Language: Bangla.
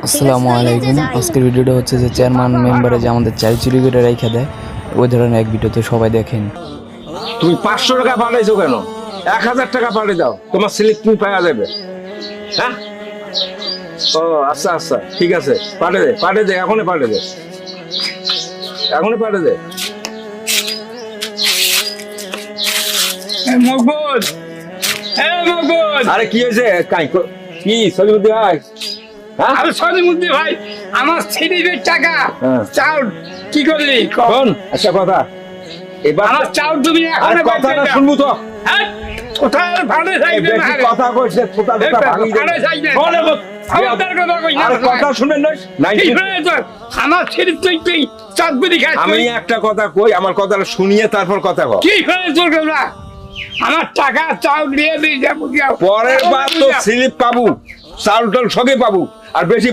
আসসালামু আলাইকুম। আজকের ভিডিওটা হচ্ছে যে চেয়ারম্যান মেম্বারে যে আমাদের চাল চুরি করে রেখে দেয়, ওই ধরনের এক ভিডিওতে সবাই দেখেন। তুমি 500 টাকা পাঠাইছো কেন? 1000 টাকা পাঠিয়ে দাও, তোমার স্লিপ তুমি পাওয়া যাবে। হ্যাঁ, ও আচ্ছা আচ্ছা, ঠিক আছে, পাঠিয়ে দে, এখনই পাঠিয়ে দে, এখনই পাঠিয়ে দে। মকবুল, মকবুল, আরে কি হয়েছে? কি সলিমুদ্দি ভাই? হ্যাঁ, আরে সলিমুদ্দি ভাই, আমার ছেলের টাকা হ্যাঁ। চাউল কি করলি? শোন একটা কথা, এবার আমার চাউল তুমি আরে এখন কথাটা শুনবো তো। হ্যাঁ, কোথায় ভাড়ে এই যাইবে না? বেশি কথা কইছে, ছোটা ছোটা ভাঙি দেবে। ভাড়ে যাইবে। বলে বল। খবরদার কথা কই না। আরে কথা শুনেন না। কি হয়েছে? আমার ছেলে তুই চাঁদপুরি খাস আমি একটা কথা কই, আমার কথাটা শুনিয়ে তারপর কথা কও। কি হয়েছে তোর? আমার টাকা চাউল দিয়ে দিয়ে যাবো। পরের বার তো স্লিপ পাবো, চাউল টাউল সবই পাবো, আর বেশি